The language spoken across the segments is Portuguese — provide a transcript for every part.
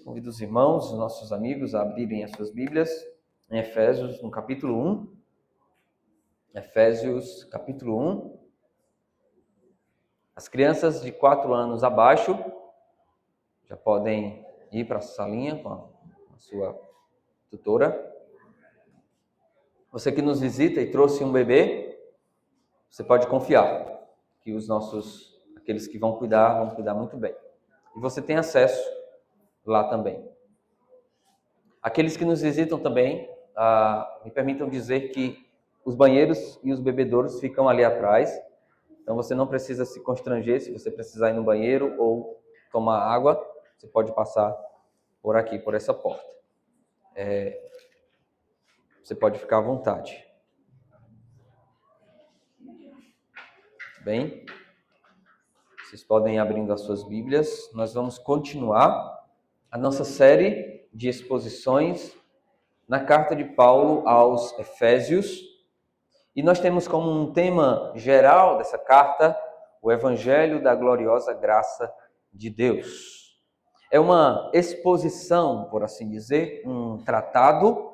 Convido os irmãos, os nossos amigos, a abrirem as suas Bíblias em Efésios, no capítulo 1. Efésios, capítulo 1. As crianças de 4 anos abaixo já podem ir para a salinha com a sua tutora. Você que nos visita e trouxe um bebê, você pode confiar que aqueles que vão cuidar muito bem. E você tem acesso lá também. Aqueles que nos visitam também, me permitam dizer que os banheiros e os bebedouros ficam ali atrás. Então você não precisa se constranger se você precisar ir no banheiro ou tomar água. Você pode passar por aqui, por essa porta. Você pode ficar à vontade. Bem, vocês podem ir abrindo as suas Bíblias. Nós vamos continuar a nossa série de exposições na carta de Paulo aos Efésios. E nós temos como um tema geral dessa carta o Evangelho da gloriosa graça de Deus. É uma exposição, por assim dizer, um tratado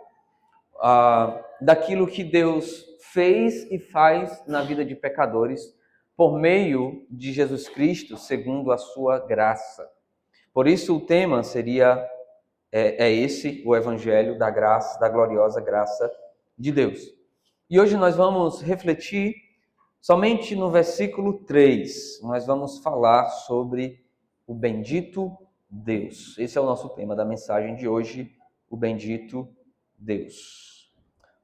daquilo que Deus fez e faz na vida de pecadores por meio de Jesus Cristo, segundo a sua graça. Por isso o tema seria esse, o Evangelho da graça, da gloriosa graça de Deus. E hoje nós vamos refletir somente no versículo 3. Nós vamos falar sobre o bendito Deus. Esse é o nosso tema da mensagem de hoje, o bendito Deus.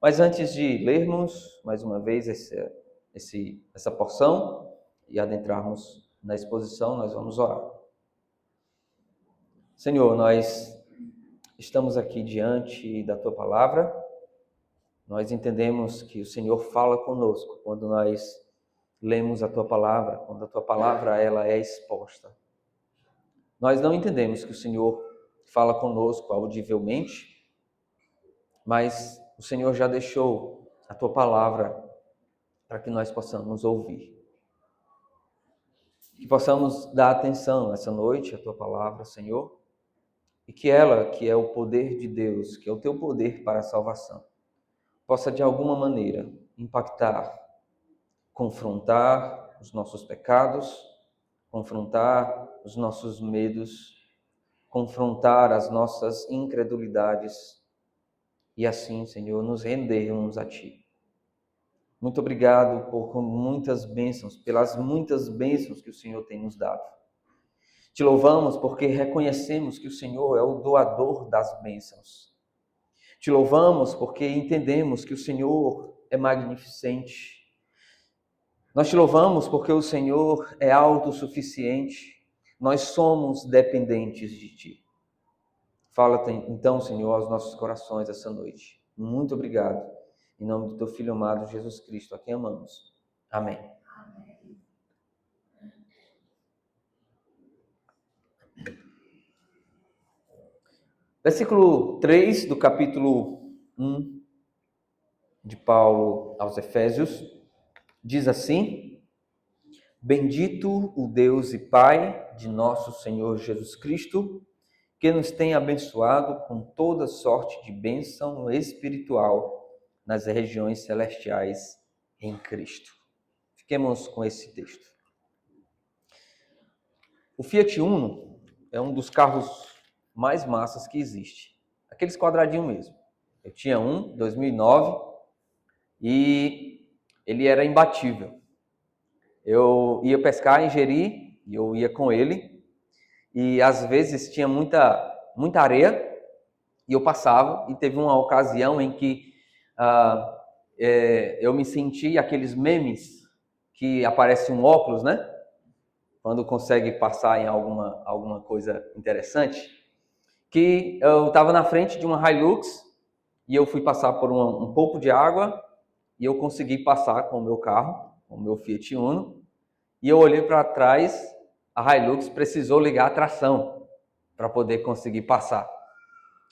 Mas antes de lermos mais uma vez essa porção e adentrarmos na exposição, nós vamos orar. Senhor, nós estamos aqui diante da Tua palavra. Nós entendemos que o Senhor fala conosco quando nós lemos a Tua palavra, quando a Tua palavra ela é exposta. Nós não entendemos que o Senhor fala conosco audivelmente, mas o Senhor já deixou a Tua palavra para que nós possamos ouvir. Que possamos dar atenção essa noite à Tua palavra, Senhor, e que ela, que é o poder de Deus, que é o Teu poder para a salvação, possa de alguma maneira impactar, confrontar os nossos pecados, confrontar os nossos medos, confrontar as nossas incredulidades e assim, Senhor, nos rendermos a Ti. Muito obrigado por muitas bênçãos, pelas muitas bênçãos que o Senhor tem nos dado. Te louvamos porque reconhecemos que o Senhor é o doador das bênçãos. Te louvamos porque entendemos que o Senhor é magnificente. Nós te louvamos porque o Senhor é autossuficiente. Nós somos dependentes de Ti. Fala então, Senhor, aos nossos corações essa noite. Muito obrigado. Em nome do Teu Filho amado, Jesus Cristo, a quem amamos. Amém. Versículo 3 do capítulo 1 de Paulo aos Efésios diz assim: Bendito o Deus e Pai de nosso Senhor Jesus Cristo, que nos tem abençoado com toda sorte de bênção espiritual nas regiões celestiais em Cristo. Fiquemos com esse texto. O Fiat Uno é um dos carros mais massas que existe. Aqueles quadradinhos mesmo. Eu tinha um, 2009, e ele era imbatível. Eu ia pescar em Jeri, e eu ia com ele, e às vezes tinha muita areia, e eu passava, e teve uma ocasião em que eu me senti aqueles memes que aparece um óculos, né? Quando consegue passar em alguma coisa interessante, que eu estava na frente de uma Hilux e eu fui passar por um pouco de água e eu consegui passar com o meu carro, com o meu Fiat Uno, e eu olhei para trás, a Hilux precisou ligar a tração para poder conseguir passar.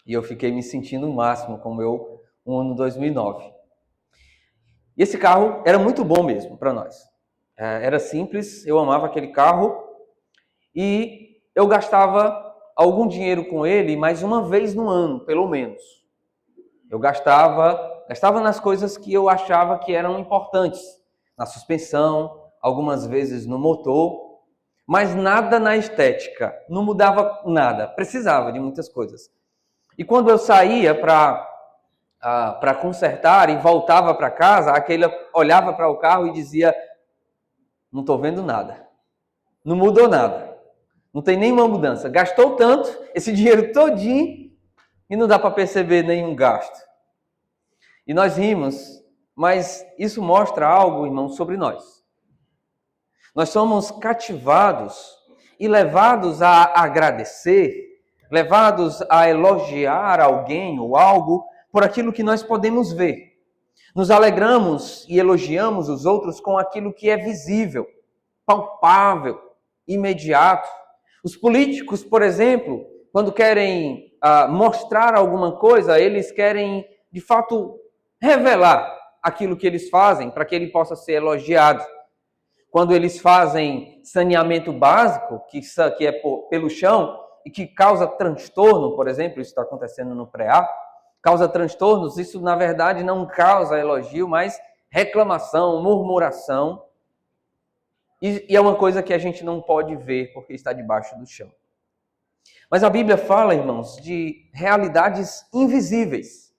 E eu fiquei me sentindo o máximo com o meu Uno 2009. E esse carro era muito bom mesmo para nós. Era simples, eu amava aquele carro e eu gastava algum dinheiro com ele, mas uma vez no ano, pelo menos. Eu gastava nas coisas que eu achava que eram importantes, na suspensão, algumas vezes no motor, mas nada na estética, não mudava nada, precisava de muitas coisas. E quando eu saía para consertar e voltava para casa, aquele olhava para o carro e dizia: não estou vendo nada, não mudou nada, não tem nenhuma mudança, gastou tanto, esse dinheiro todinho, e não dá para perceber nenhum gasto. E nós rimos, mas isso mostra algo, irmão, sobre nós. Nós somos cativados e levados a agradecer, levados a elogiar alguém ou algo por aquilo que nós podemos ver. Nos alegramos e elogiamos os outros com aquilo que é visível, palpável, imediato. Os políticos, por exemplo, quando querem mostrar alguma coisa, eles querem, de fato, revelar aquilo que eles fazem para que ele possa ser elogiado. Quando eles fazem saneamento básico, que é pelo chão, e que causa transtorno, por exemplo, isso está acontecendo no pré-A, causa transtornos, isso na verdade não causa elogio, mas reclamação, murmuração, e é uma coisa que a gente não pode ver porque está debaixo do chão. Mas a Bíblia fala, irmãos, de realidades invisíveis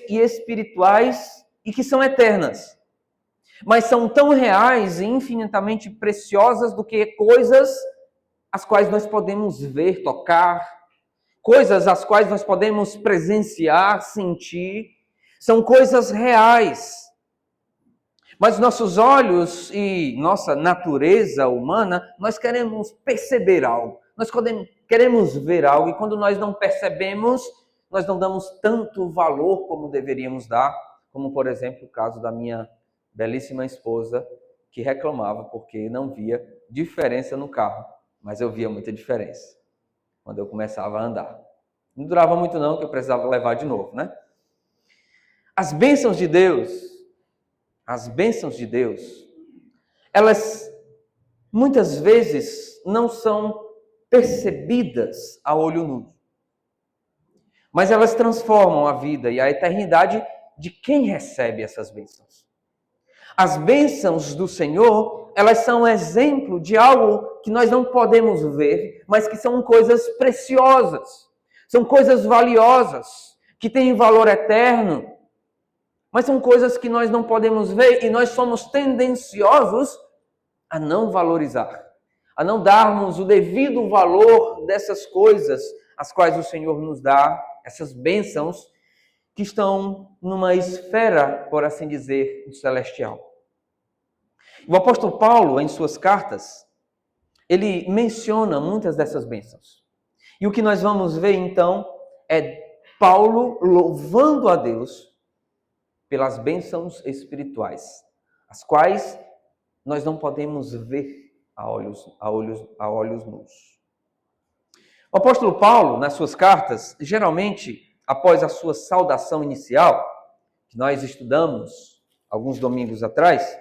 e espirituais e que são eternas. Mas são tão reais e infinitamente preciosas do que coisas as quais nós podemos ver, tocar, coisas as quais nós podemos presenciar, sentir. São coisas reais. Mas nossos olhos e nossa natureza humana, nós queremos perceber algo. Nós queremos ver algo e quando nós não percebemos, nós não damos tanto valor como deveríamos dar, como por exemplo o caso da minha belíssima esposa, que reclamava porque não via diferença no carro, mas eu via muita diferença quando eu começava a andar. Não durava muito não, que eu precisava levar de novo, né? As bênçãos de Deus, elas muitas vezes não são percebidas a olho nu, mas elas transformam a vida e a eternidade de quem recebe essas bênçãos. As bênçãos do Senhor, elas são exemplo de algo que nós não podemos ver, mas que são coisas preciosas, são coisas valiosas, que têm valor eterno, mas são coisas que nós não podemos ver e nós somos tendenciosos a não valorizar, a não darmos o devido valor dessas coisas as quais o Senhor nos dá, essas bênçãos que estão numa esfera, por assim dizer, celestial. O apóstolo Paulo, em suas cartas, ele menciona muitas dessas bênçãos. E o que nós vamos ver, então, é Paulo louvando a Deus pelas bênçãos espirituais, as quais nós não podemos ver a olhos nus. O apóstolo Paulo, nas suas cartas, geralmente, após a sua saudação inicial, que nós estudamos alguns domingos atrás,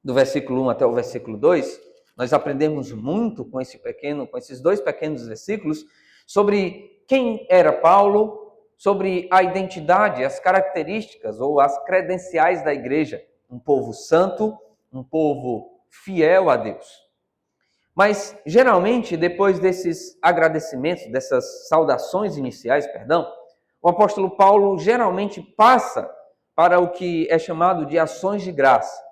do versículo 1 até o versículo 2, nós aprendemos muito com esses dois pequenos versículos sobre quem era Paulo, sobre a identidade, as características ou as credenciais da igreja, um povo santo, um povo fiel a Deus. Mas, geralmente, depois desses agradecimentos, dessas saudações iniciais, o apóstolo Paulo geralmente passa para o que é chamado de ações de graça.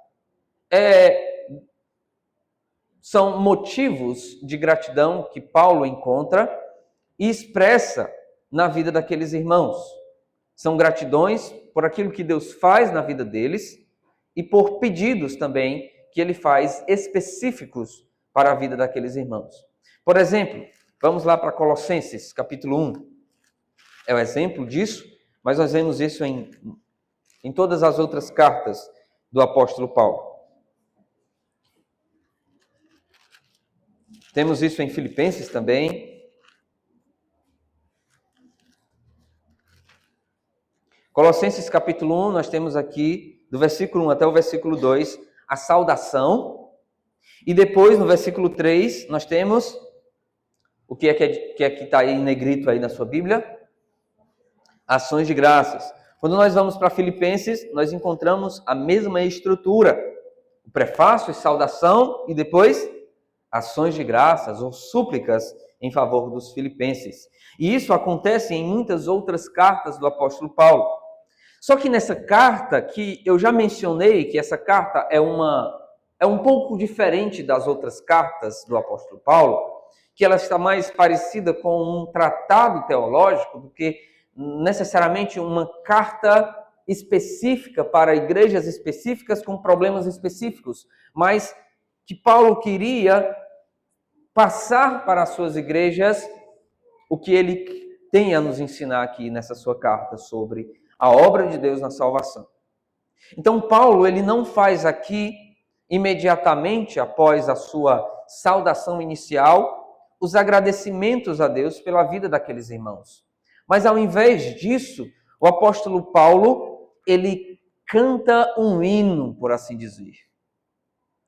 São motivos de gratidão que Paulo encontra e expressa na vida daqueles irmãos. São gratidões por aquilo que Deus faz na vida deles e por pedidos também que ele faz específicos para a vida daqueles irmãos. Por exemplo, vamos lá para Colossenses, capítulo 1. É o exemplo disso, mas nós vemos isso em todas as outras cartas do apóstolo Paulo. Temos isso em Filipenses também. Colossenses capítulo 1, nós temos aqui, do versículo 1 até o versículo 2, a saudação. E depois, no versículo 3, nós temos O que é que está aí em negrito aí na sua Bíblia? Ações de graças. Quando nós vamos para Filipenses, nós encontramos a mesma estrutura. O prefácio e saudação e depois ações de graças ou súplicas em favor dos filipenses. E isso acontece em muitas outras cartas do apóstolo Paulo. Só que nessa carta, que eu já mencionei que essa carta é um pouco diferente das outras cartas do apóstolo Paulo, que ela está mais parecida com um tratado teológico do que necessariamente uma carta específica para igrejas específicas com problemas específicos, mas que Paulo queria passar para as suas igrejas o que ele tem a nos ensinar aqui nessa sua carta sobre a obra de Deus na salvação. Então Paulo, ele não faz aqui imediatamente após a sua saudação inicial os agradecimentos a Deus pela vida daqueles irmãos. Mas ao invés disso, o apóstolo Paulo, ele canta um hino, por assim dizer.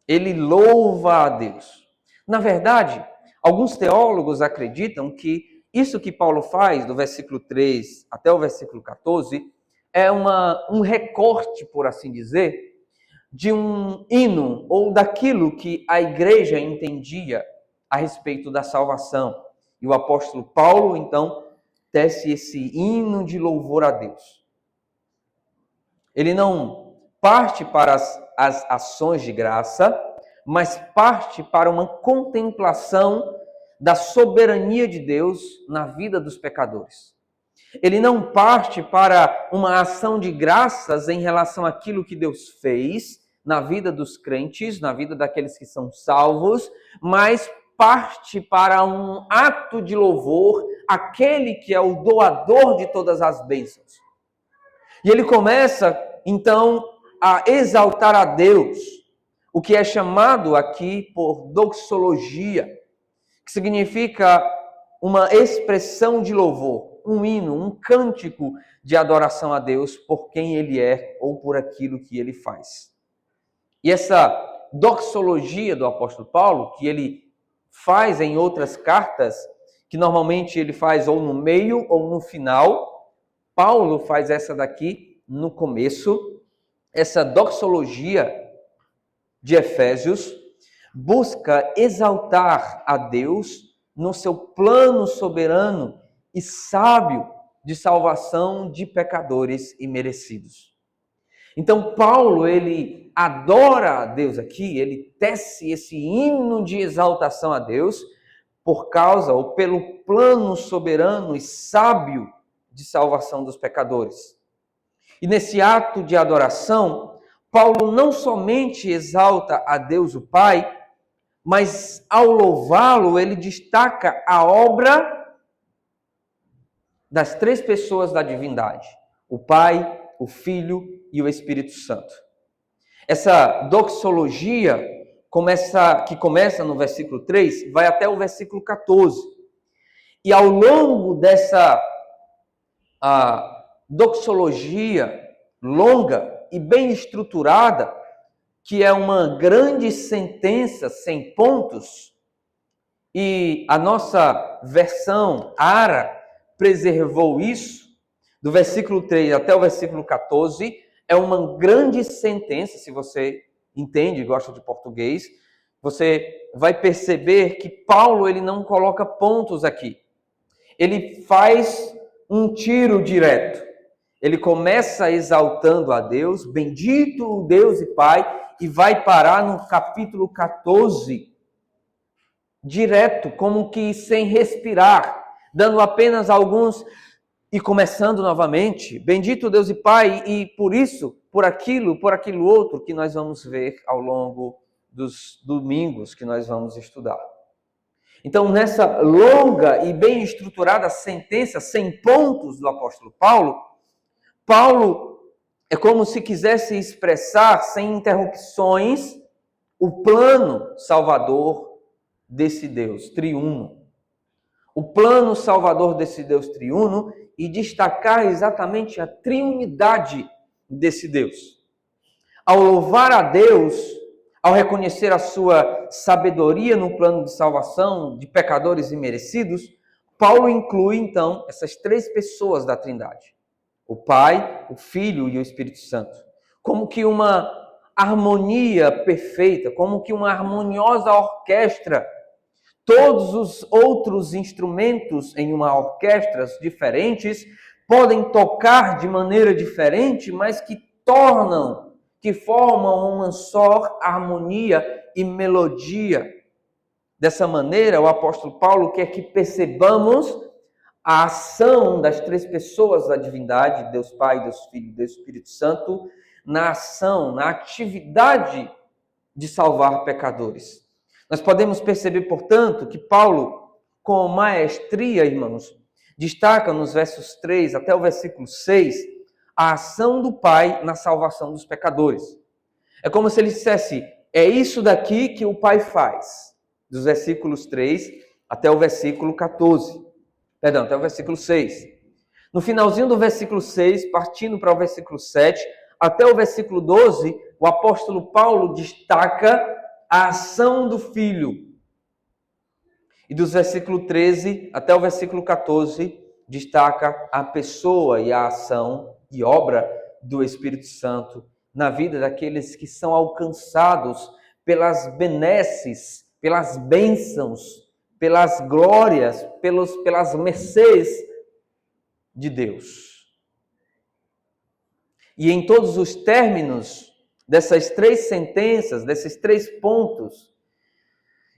Ele louva a Deus. Na verdade, alguns teólogos acreditam que isso que Paulo faz, do versículo 3 até o versículo 14, é um recorte, por assim dizer, de um hino ou daquilo que a igreja entendia a respeito da salvação. E o apóstolo Paulo, então, tece esse hino de louvor a Deus. Ele não parte para as ações de graça, mas parte para uma contemplação da soberania de Deus na vida dos pecadores. Ele não parte para uma ação de graças em relação àquilo que Deus fez na vida dos crentes, na vida daqueles que são salvos, mas parte para um ato de louvor àquele que é o doador de todas as bênçãos. E ele começa, então, a exaltar a Deus, o que é chamado aqui por doxologia, que significa uma expressão de louvor, um hino, um cântico de adoração a Deus por quem Ele é ou por aquilo que Ele faz. E essa doxologia do apóstolo Paulo, que ele faz em outras cartas, que normalmente ele faz ou no meio ou no final, Paulo faz essa daqui no começo. Essa doxologia de Efésios busca exaltar a Deus no seu plano soberano e sábio de salvação de pecadores imerecidos. Então Paulo, ele adora a Deus aqui, ele tece esse hino de exaltação a Deus por causa ou pelo plano soberano e sábio de salvação dos pecadores. E nesse ato de adoração, Paulo não somente exalta a Deus o Pai, mas ao louvá-lo, ele destaca a obra das três pessoas da divindade: o Pai, o Filho e o Espírito Santo. Essa doxologia, que começa no versículo 3, vai até o versículo 14. E ao longo dessa doxologia longa e bem estruturada, que é uma grande sentença sem pontos, e a nossa versão ARA preservou isso, do versículo 3 até o versículo 14, é uma grande sentença. Se você entende e gosta de português, você vai perceber que Paulo, ele não coloca pontos aqui. Ele faz um tiro direto. Ele começa exaltando a Deus, bendito o Deus e Pai, e vai parar no capítulo 14, direto, como que sem respirar, dando apenas alguns e começando novamente, bendito Deus e Pai, e por isso, por aquilo outro que nós vamos ver ao longo dos domingos que nós vamos estudar. Então, nessa longa e bem estruturada sentença, sem pontos do apóstolo Paulo é como se quisesse expressar, sem interrupções, o plano salvador desse Deus triuno. O plano salvador desse Deus triuno e destacar exatamente a triunidade desse Deus. Ao louvar a Deus, ao reconhecer a sua sabedoria no plano de salvação de pecadores imerecidos, Paulo inclui, então, essas três pessoas da Trindade: o Pai, o Filho e o Espírito Santo, como que uma harmonia perfeita, como que uma harmoniosa orquestra. Todos os outros instrumentos em uma orquestra diferentes podem tocar de maneira diferente, mas que formam uma só harmonia e melodia. Dessa maneira, o apóstolo Paulo quer que percebamos a ação das três pessoas da divindade, Deus Pai, Deus Filho e Deus Espírito Santo, na ação, na atividade de salvar pecadores. Nós podemos perceber, portanto, que Paulo, com maestria, irmãos, destaca nos versos 3 até o versículo 6 a ação do Pai na salvação dos pecadores. É como se ele dissesse: é isso daqui que o Pai faz, dos versículos 3 até o versículo 14. Perdão, até o versículo 6. No finalzinho do versículo 6, partindo para o versículo 7, até o versículo 12, o apóstolo Paulo destaca a ação do Filho. E dos versículos 13 até o versículo 14, destaca a pessoa e a ação e obra do Espírito Santo na vida daqueles que são alcançados pelas benesses, pelas bênçãos, pelas glórias, pelas mercês de Deus. E em todos os términos dessas três sentenças, desses três pontos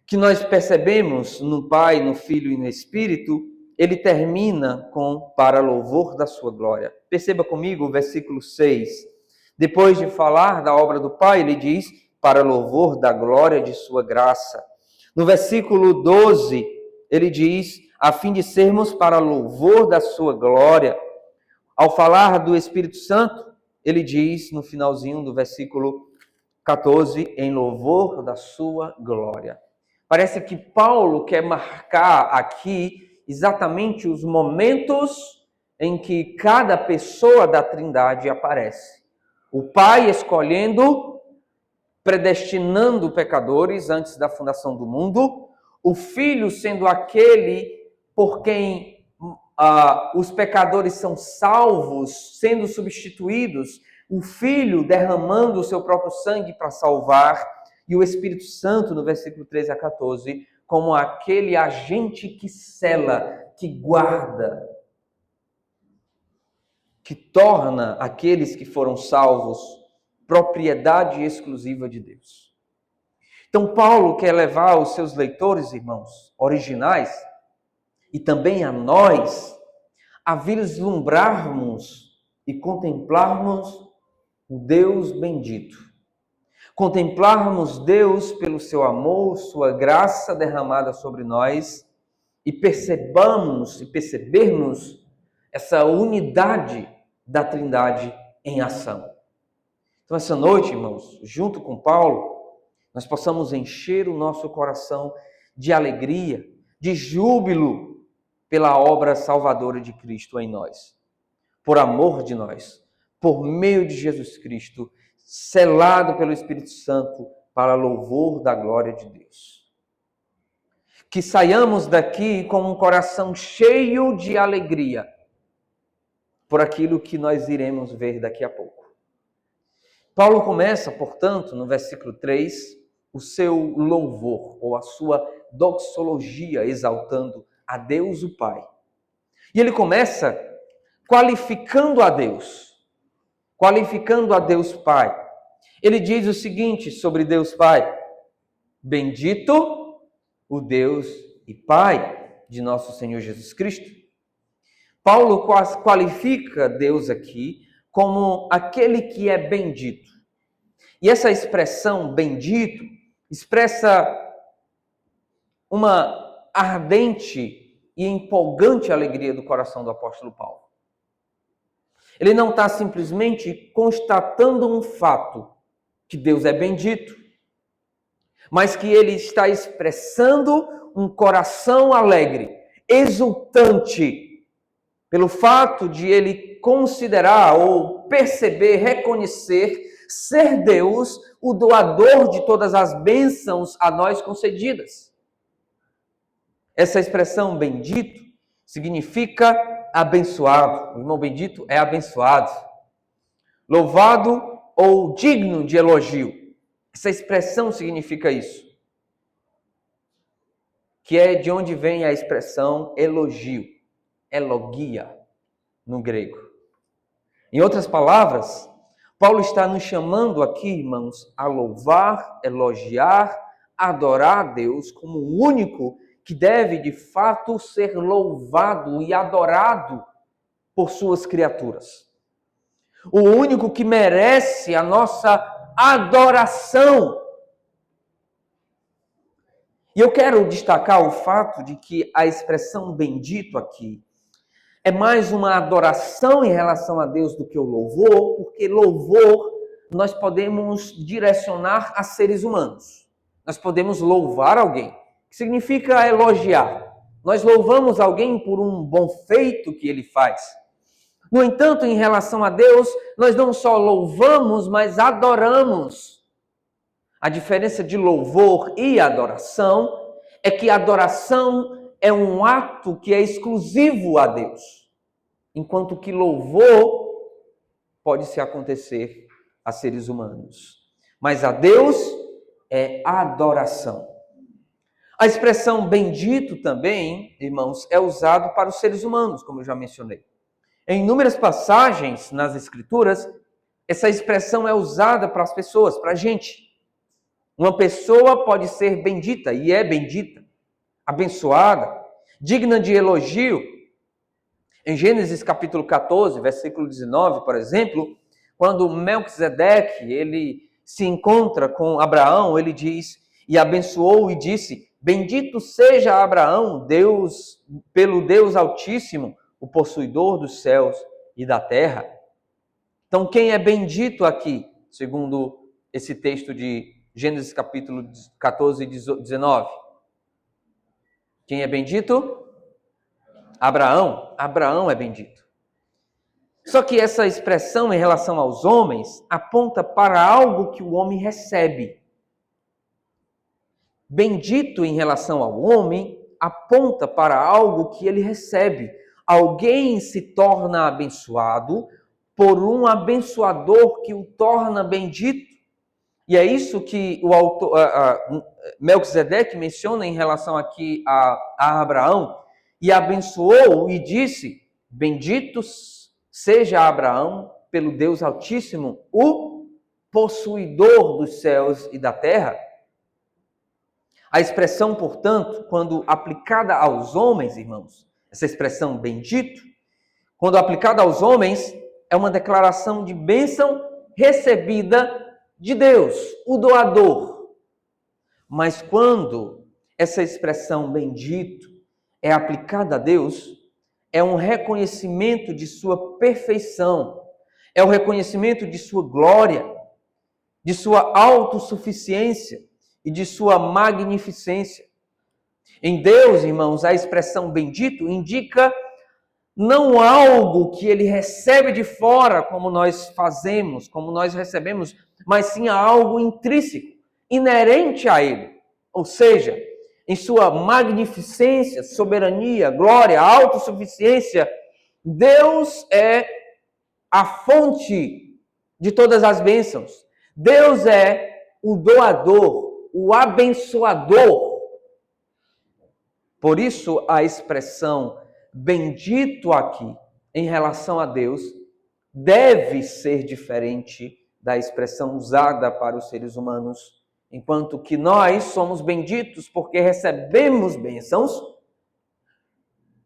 que nós percebemos no Pai, no Filho e no Espírito, ele termina com para louvor da sua glória. Perceba comigo o versículo 6. Depois de falar da obra do Pai, ele diz para louvor da glória de sua graça. No versículo 12, ele diz a fim de sermos para louvor da sua glória. Ao falar do Espírito Santo, ele diz no finalzinho do versículo 14, em louvor da sua glória. Parece que Paulo quer marcar aqui exatamente os momentos em que cada pessoa da Trindade aparece. O Pai escolhendo, predestinando pecadores antes da fundação do mundo, o Filho sendo aquele por quem os pecadores são salvos, sendo substituídos, o Filho derramando o seu próprio sangue para salvar, e o Espírito Santo, no versículo 13 a 14, como aquele agente que sela, que guarda, que torna aqueles que foram salvos propriedade exclusiva de Deus. Então, Paulo quer levar os seus leitores, irmãos, originais, e também a nós, a vislumbrarmos e contemplarmos o Deus bendito. Contemplarmos Deus pelo seu amor, sua graça derramada sobre nós e percebermos essa unidade da Trindade em ação. Então, essa noite, irmãos, junto com Paulo, nós possamos encher o nosso coração de alegria, de júbilo pela obra salvadora de Cristo em nós, por amor de nós, por meio de Jesus Cristo, selado pelo Espírito Santo para louvor da glória de Deus. Que saiamos daqui com um coração cheio de alegria por aquilo que nós iremos ver daqui a pouco. Paulo começa, portanto, no versículo 3, o seu louvor, ou a sua doxologia, exaltando a Deus o Pai. E ele começa qualificando a Deus Pai. Ele diz o seguinte sobre Deus Pai: bendito o Deus e Pai de nosso Senhor Jesus Cristo. Paulo qualifica Deus aqui como aquele que é bendito. E essa expressão bendito expressa uma ardente e empolgante alegria do coração do apóstolo Paulo. Ele não está simplesmente constatando um fato, que Deus é bendito, mas que ele está expressando um coração alegre, exultante, pelo fato de ele considerar ou perceber, reconhecer ser Deus o doador de todas as bênçãos a nós concedidas. Essa expressão bendito significa abençoado. O irmão bendito é abençoado, louvado ou digno de elogio. Essa expressão significa isso, que é de onde vem a expressão elogio, elogia, no grego. Em outras palavras, Paulo está nos chamando aqui, irmãos, a louvar, elogiar, adorar a Deus como o único que deve, de fato, ser louvado e adorado por suas criaturas. O único que merece a nossa adoração. E eu quero destacar o fato de que a expressão bendito aqui é mais uma adoração em relação a Deus do que o louvor, porque louvor nós podemos direcionar a seres humanos. Nós podemos louvar alguém, que significa elogiar. Nós louvamos alguém por um bom feito que ele faz. No entanto, em relação a Deus, nós não só louvamos, mas adoramos. A diferença de louvor e adoração é que a adoração é um ato que é exclusivo a Deus, enquanto que louvor pode se acontecer a seres humanos. Mas a Deus é adoração. A expressão bendito também, irmãos, é usado para os seres humanos, como eu já mencionei. Em inúmeras passagens nas Escrituras, essa expressão é usada para as pessoas, para a gente. Uma pessoa pode ser bendita, e é bendita, abençoada, digna de elogio. Em Gênesis capítulo 14, versículo 19, por exemplo, quando Melquisedeque, ele se encontra com Abraão, ele diz, e abençoou e disse, bendito seja Abraão, Deus, pelo Deus Altíssimo, o possuidor dos céus e da terra. Então, quem é bendito aqui, segundo esse texto de Gênesis capítulo 14 e 19? Quem é bendito? Abraão. Abraão é bendito. Só que essa expressão em relação aos homens aponta para algo que o homem recebe. Bendito em relação ao homem aponta para algo que ele recebe. Alguém se torna abençoado por um abençoador que o torna bendito. E é isso que o autor, Melquisedeque menciona em relação aqui a Abraão. E abençoou e disse, bendito seja Abraão pelo Deus Altíssimo, o possuidor dos céus e da terra. A expressão, portanto, quando aplicada aos homens, irmãos, essa expressão bendito, quando aplicada aos homens, é uma declaração de bênção recebida de Deus, o doador. Mas quando essa expressão bendito é aplicada a Deus, é um reconhecimento de sua perfeição, é o reconhecimento de sua glória, de sua autossuficiência e de sua magnificência. Em Deus, irmãos, a expressão bendito indica não algo que ele recebe de fora, como nós fazemos, como nós recebemos, mas sim algo intrínseco, inerente a ele. Ou seja, em sua magnificência, soberania, glória, autossuficiência, Deus é a fonte de todas as bênçãos. Deus é o doador, o abençoador. Por isso, a expressão bendito aqui, em relação a Deus, deve ser diferente da expressão usada para os seres humanos, enquanto que nós somos benditos porque recebemos bênçãos.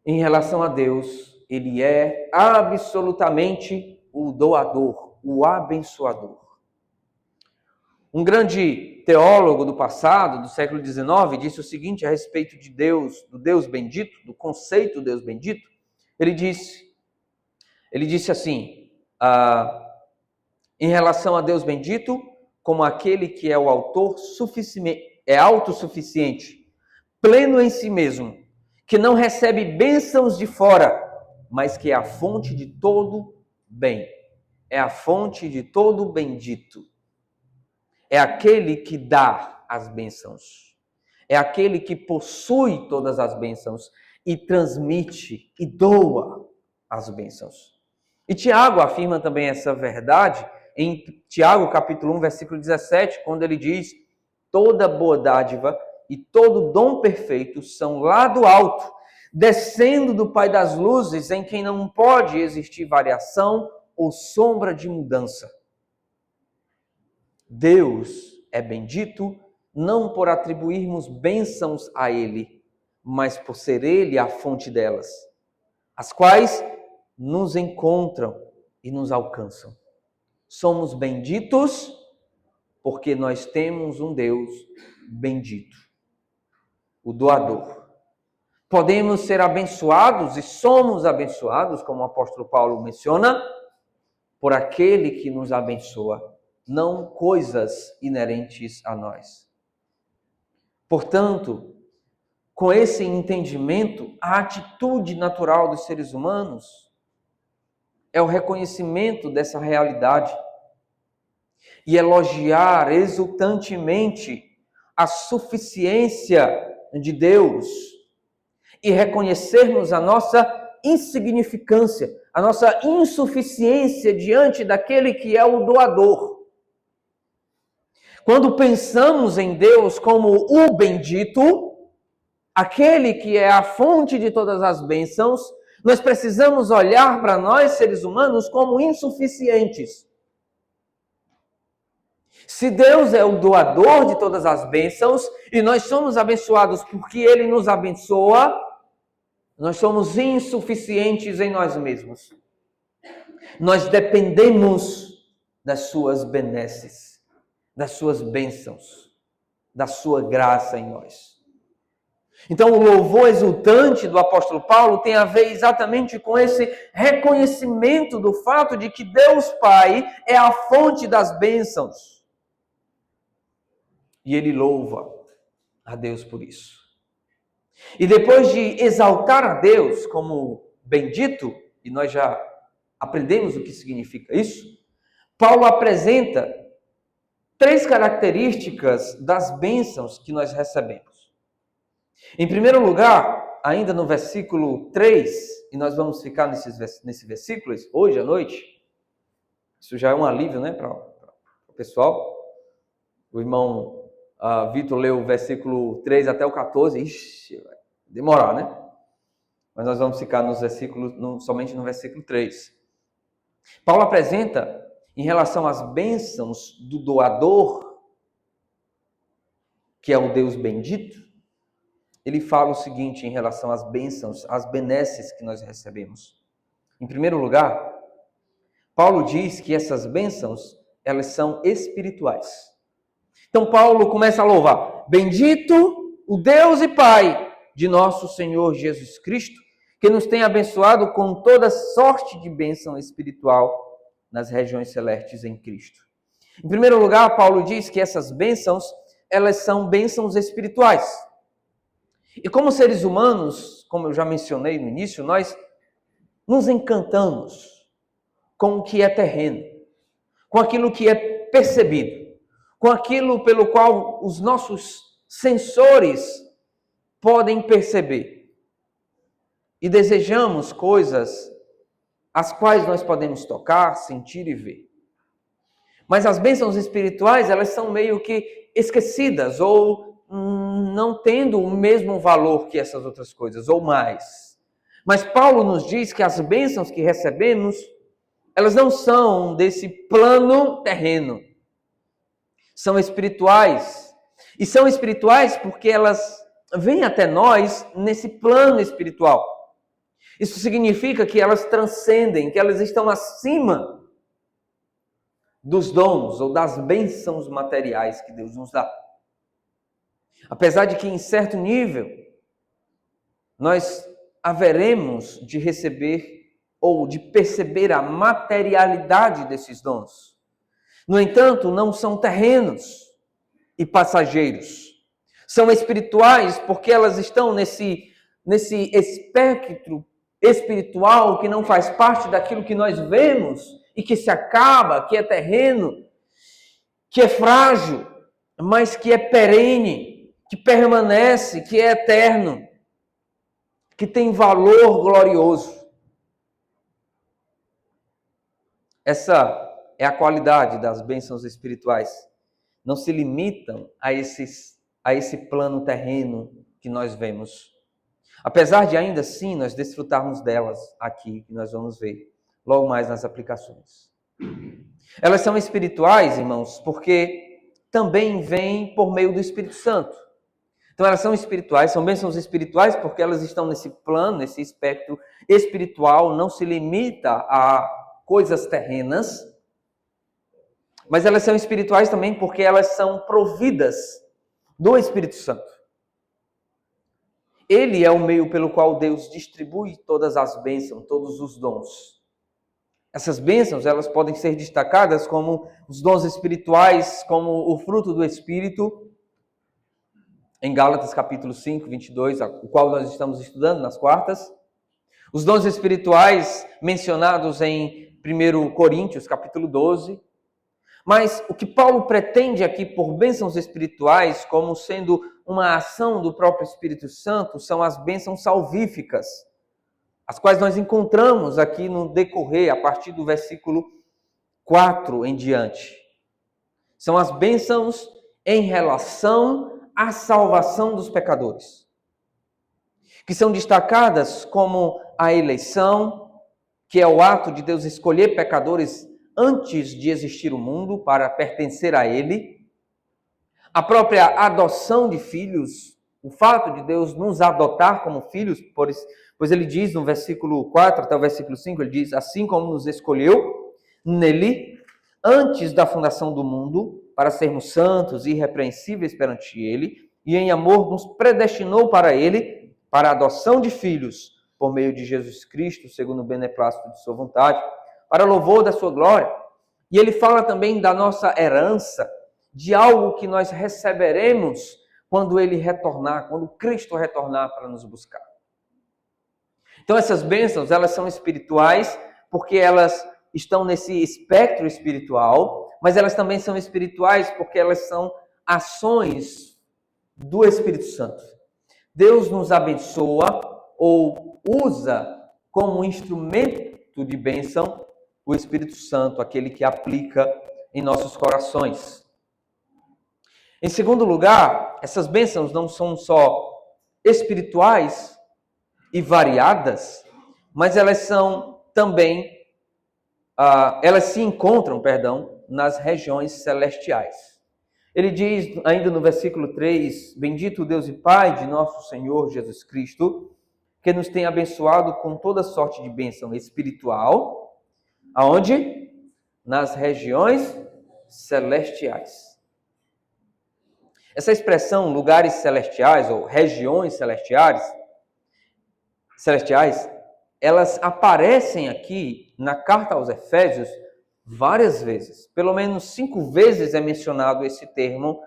Em relação a Deus, ele é absolutamente o doador, o abençoador. Um grande teólogo do passado, do século XIX, disse o seguinte a respeito de Deus, do Deus bendito, do conceito Deus bendito. Ele disse assim, em relação a Deus bendito, como aquele que é o autor é autossuficiente, pleno em si mesmo, que não recebe bênçãos de fora, mas que é a fonte de todo bem, é a fonte de todo bendito. é aquele que dá as bênçãos. É aquele que possui todas as bênçãos e transmite e doa as bênçãos. E Tiago afirma também essa verdade em Tiago capítulo 1, versículo 17, quando ele diz: toda boa dádiva e todo dom perfeito são lá do alto, descendo do Pai das luzes, em quem não pode existir variação ou sombra de mudança. Deus é bendito não por atribuirmos bênçãos a Ele, mas por ser Ele a fonte delas, as quais nos encontram e nos alcançam. Somos benditos porque nós temos um Deus bendito, o doador. Podemos ser abençoados e somos abençoados, como o apóstolo Paulo menciona, por aquele que nos abençoa, não coisas inerentes a nós. Portanto, com esse entendimento, a atitude natural dos seres humanos é o reconhecimento dessa realidade e elogiar exultantemente a suficiência de Deus e reconhecermos a nossa insignificância, a nossa insuficiência diante daquele que é o doador. Quando pensamos em Deus como o bendito, aquele que é a fonte de todas as bênçãos, nós precisamos olhar para nós, seres humanos, como insuficientes. Se Deus é o doador de todas as bênçãos e nós somos abençoados porque Ele nos abençoa, nós somos insuficientes em nós mesmos. Nós dependemos das suas benesses, das suas bênçãos, da sua graça em nós. Então, o louvor exultante do apóstolo Paulo tem a ver exatamente com esse reconhecimento do fato de que Deus Pai é a fonte das bênçãos. E ele louva a Deus por isso. E depois de exaltar a Deus como bendito, e nós já aprendemos o que significa isso, Paulo apresenta 3 características das bênçãos que nós recebemos. Em primeiro lugar, ainda no versículo 3, e nós vamos ficar nesse versículo hoje à noite, isso já é um alívio, né, para o pessoal. O irmão Vitor leu o versículo 3 até o 14, ixi, vai demorar, né? Mas nós vamos ficar nos versículos, somente no versículo 3. Paulo apresenta, em relação às bênçãos do doador, que é o Deus bendito, ele fala o seguinte em relação às bênçãos, às benesses que nós recebemos. Em primeiro lugar, Paulo diz que essas bênçãos, elas são espirituais. Então Paulo começa a louvar: bendito o Deus e Pai de nosso Senhor Jesus Cristo, que nos tem abençoado com toda sorte de bênção espiritual nas regiões celestes em Cristo. Em primeiro lugar, Paulo diz que essas bênçãos, elas são bênçãos espirituais. E como seres humanos, como eu já mencionei no início, nós nos encantamos com o que é terreno, com aquilo que é percebido, com aquilo pelo qual os nossos sensores podem perceber. E desejamos coisas as quais nós podemos tocar, sentir e ver. Mas as bênçãos espirituais, elas são meio que esquecidas ou não tendo o mesmo valor que essas outras coisas, ou mais. Mas Paulo nos diz que as bênçãos que recebemos, elas não são desse plano terreno. São espirituais. E são espirituais porque elas vêm até nós nesse plano espiritual. Isso significa que elas transcendem, que elas estão acima dos dons ou das bênçãos materiais que Deus nos dá. Apesar de que, em certo nível, nós haveremos de receber ou de perceber a materialidade desses dons. No entanto, não são terrenos e passageiros. São espirituais porque elas estão nesse espectro espiritual que não faz parte daquilo que nós vemos e que se acaba, que é terreno. que é frágil, mas que é perene, que permanece, que é eterno, que tem valor glorioso. Essa é a qualidade das bênçãos espirituais. Não se limitam a esse plano terreno que nós vemos. Apesar de ainda assim nós desfrutarmos delas aqui, que nós vamos ver logo mais nas aplicações. Elas são espirituais, irmãos, porque também vêm por meio do Espírito Santo. Então elas são espirituais, são bênçãos espirituais porque elas estão nesse plano, nesse espectro espiritual, não se limita a coisas terrenas, mas elas são espirituais também porque elas são providas do Espírito Santo. Ele é o meio pelo qual Deus distribui todas as bênçãos, todos os dons. Essas bênçãos, elas podem ser destacadas como os dons espirituais, como o fruto do Espírito, em Gálatas capítulo 5, 22, o qual nós estamos estudando nas quartas. Os dons espirituais mencionados em 1 Coríntios capítulo 12. Mas o que Paulo pretende aqui por bênçãos espirituais, como sendo uma ação do próprio Espírito Santo, são as bênçãos salvíficas, as quais nós encontramos aqui no decorrer, a partir do versículo 4 em diante. São as bênçãos em relação à salvação dos pecadores, que são destacadas como a eleição, que é o ato de Deus escolher pecadores antes de existir o mundo para pertencer a Ele, a própria adoção de filhos, o fato de Deus nos adotar como filhos, pois Ele diz no versículo 4 até o versículo 5, Ele diz, assim como nos escolheu nele, antes da fundação do mundo, para sermos santos e irrepreensíveis perante Ele, e em amor nos predestinou para Ele, para a adoção de filhos, por meio de Jesus Cristo, segundo o beneplácito de sua vontade, para louvor da sua glória. E ele fala também da nossa herança, de algo que nós receberemos quando ele retornar, quando Cristo retornar para nos buscar. Então essas bênçãos, elas são espirituais, porque elas estão nesse espectro espiritual, mas elas também são espirituais porque elas são ações do Espírito Santo. Deus nos abençoa ou usa como instrumento de bênção o Espírito Santo, aquele que aplica em nossos corações. Em segundo lugar, essas bênçãos não são só espirituais e variadas, mas elas são também, elas se encontram, nas regiões celestiais. Ele diz ainda no versículo 3, bendito o Deus e Pai de nosso Senhor Jesus Cristo, que nos tem abençoado com toda sorte de bênção espiritual. Aonde? Nas regiões celestiais. Essa expressão, lugares celestiais ou regiões celestiais, elas aparecem aqui na carta aos Efésios várias vezes. Pelo menos 5 vezes é mencionado esse termo,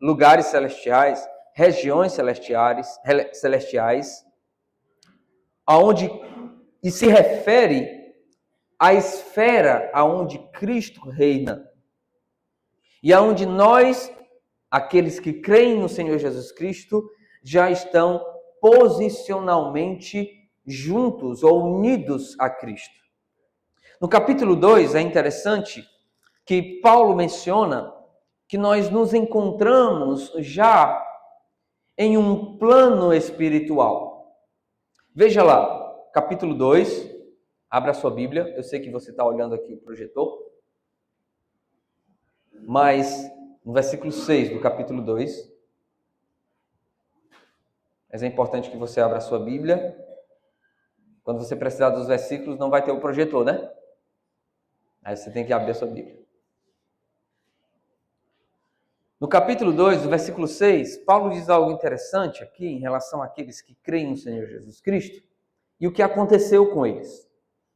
lugares celestiais, regiões celestiais, aonde e se refere à esfera aonde Cristo reina e aonde nós, aqueles que creem no Senhor Jesus Cristo, já estão posicionalmente juntos ou unidos a Cristo. No capítulo 2 é interessante que Paulo menciona que nós nos encontramos já em um plano espiritual. Veja lá, capítulo 2, abra a sua Bíblia, eu sei que você está olhando aqui o projetor, mas no versículo 6 do capítulo 2, mas é importante que você abra a sua Bíblia. Quando você precisar dos versículos, não vai ter o projetor, né? Aí você tem que abrir a sua Bíblia. No capítulo 2, do versículo 6, Paulo diz algo interessante aqui em relação àqueles que creem no Senhor Jesus Cristo e o que aconteceu com eles.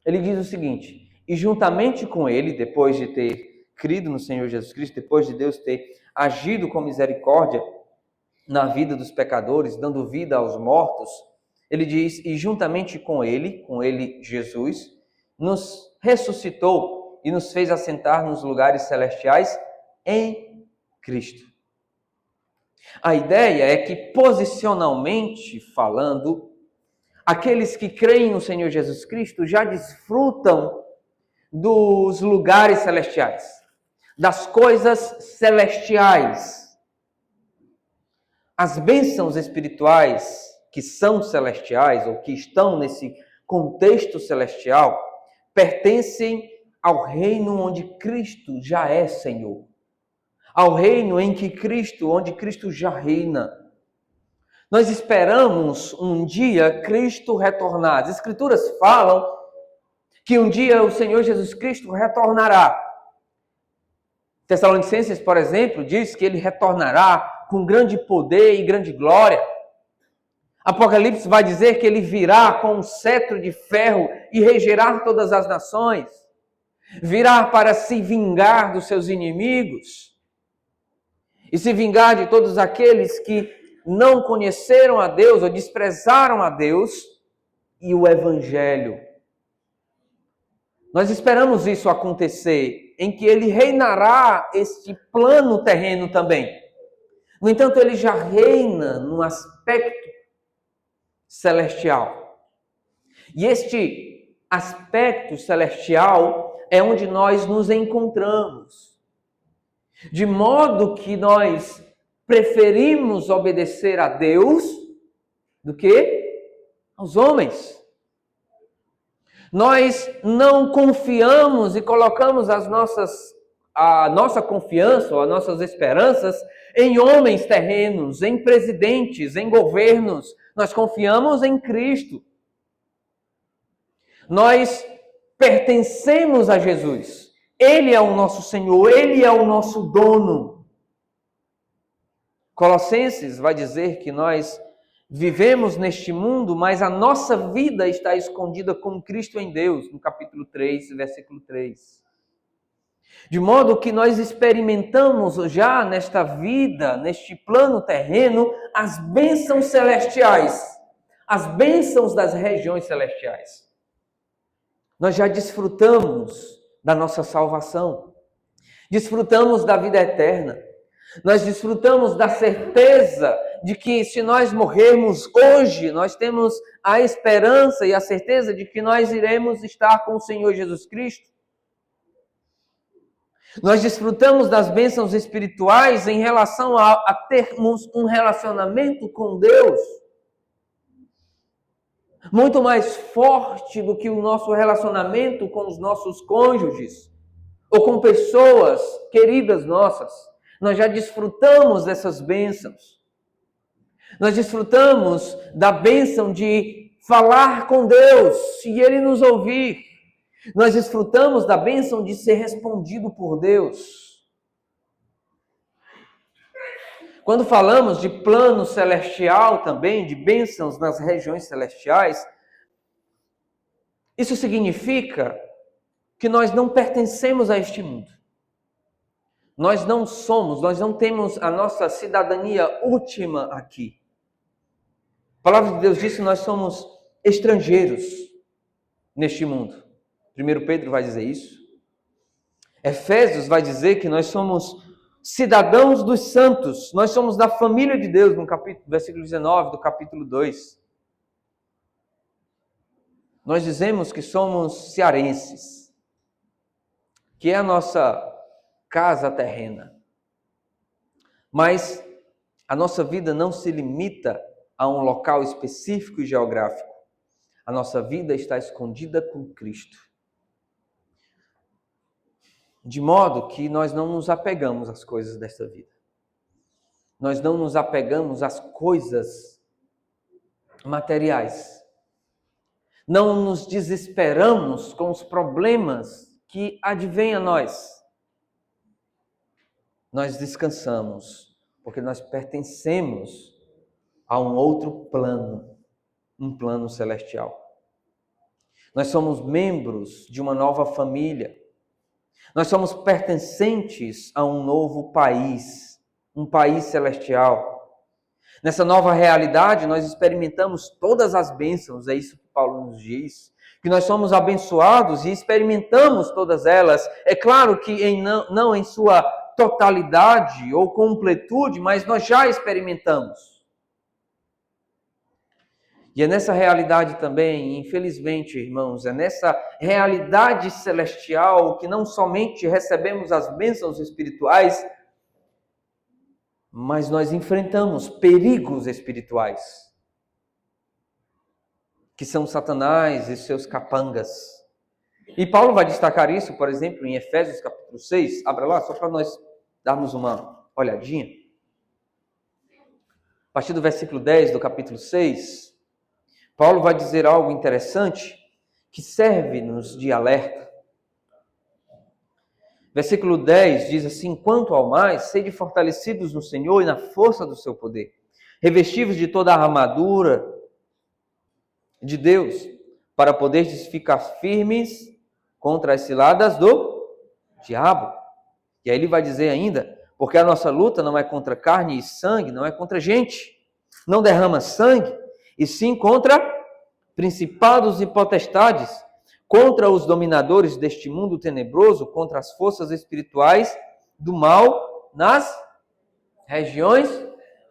Ele diz o seguinte: e juntamente com ele, depois de ter crido no Senhor Jesus Cristo, depois de Deus ter agido com misericórdia na vida dos pecadores, dando vida aos mortos, ele diz, e juntamente com ele, Jesus, nos ressuscitou e nos fez assentar nos lugares celestiais em Cristo. A ideia é que, posicionalmente falando, aqueles que creem no Senhor Jesus Cristo já desfrutam dos lugares celestiais, das coisas celestiais. As bênçãos espirituais que são celestiais ou que estão nesse contexto celestial pertencem ao reino onde Cristo já é Senhor. Ao reino onde Cristo já reina. Nós esperamos um dia Cristo retornar. As Escrituras falam que um dia o Senhor Jesus Cristo retornará. Tessalonicenses, por exemplo, diz que ele retornará com grande poder e grande glória. Apocalipse vai dizer que ele virá com um cetro de ferro e regerá todas as nações. Virá para se vingar dos seus inimigos e se vingar de todos aqueles que não conheceram a Deus ou desprezaram a Deus e o Evangelho. Nós esperamos isso acontecer, em que ele reinará este plano terreno também. No entanto, ele já reina no aspecto celestial. E este aspecto celestial é onde nós nos encontramos. De modo que nós preferimos obedecer a Deus do que aos homens. Nós não confiamos e colocamos a nossa confiança ou as nossas esperanças em homens terrenos, em presidentes, em governos. Nós confiamos em Cristo. Nós pertencemos a Jesus. Ele é o nosso Senhor, Ele é o nosso dono. Colossenses vai dizer que nós vivemos neste mundo, mas a nossa vida está escondida com Cristo em Deus, no capítulo 3, versículo 3. De modo que nós experimentamos já nesta vida, neste plano terreno, as bênçãos celestiais, as bênçãos das regiões celestiais. Nós já desfrutamos da nossa salvação, desfrutamos da vida eterna, nós desfrutamos da certeza de que se nós morrermos hoje, nós temos a esperança e a certeza de que nós iremos estar com o Senhor Jesus Cristo. Nós desfrutamos das bênçãos espirituais em relação a termos um relacionamento com Deus muito mais forte do que o nosso relacionamento com os nossos cônjuges ou com pessoas queridas nossas. Nós já desfrutamos dessas bênçãos. Nós desfrutamos da bênção de falar com Deus e Ele nos ouvir. Nós desfrutamos da bênção de ser respondido por Deus. Quando falamos de plano celestial também, de bênçãos nas regiões celestiais, isso significa que nós não pertencemos a este mundo. Nós não temos a nossa cidadania última aqui. A palavra de Deus diz que nós somos estrangeiros neste mundo. 1 Pedro vai dizer isso. Efésios vai dizer que nós somos cidadãos dos santos. Nós somos da família de Deus, no versículo 19 do capítulo 2. Nós dizemos que somos cearenses, que é a nossa casa terrena. Mas a nossa vida não se limita a um local específico e geográfico. A nossa vida está escondida com Cristo. De modo que nós não nos apegamos às coisas desta vida. Nós não nos apegamos às coisas materiais. Não nos desesperamos com os problemas que advêm a nós. Nós descansamos, porque nós pertencemos a um outro plano, um plano celestial. Nós somos membros de uma nova família. Nós somos pertencentes a um novo país, um país celestial. Nessa nova realidade, nós experimentamos todas as bênçãos, é isso que Paulo nos diz, que nós somos abençoados e experimentamos todas elas. É claro que não em sua totalidade ou completude, mas nós já experimentamos. E é nessa realidade também, infelizmente, irmãos, é nessa realidade celestial que não somente recebemos as bênçãos espirituais, mas nós enfrentamos perigos espirituais, que são Satanás e seus capangas. E Paulo vai destacar isso, por exemplo, em Efésios capítulo 6. Abra lá, só para nós darmos uma olhadinha. A partir do versículo 10 do capítulo 6, Paulo vai dizer algo interessante que serve-nos de alerta. Versículo 10 diz assim: quanto ao mais, sede fortalecidos no Senhor e na força do seu poder, revestivos de toda a armadura de Deus, para poderes ficar firmes contra as ciladas do diabo. E aí ele vai dizer ainda, porque a nossa luta não é contra carne e sangue, não é contra gente, não derrama sangue, e sim contra principados e potestades, contra os dominadores deste mundo tenebroso, contra as forças espirituais do mal nas regiões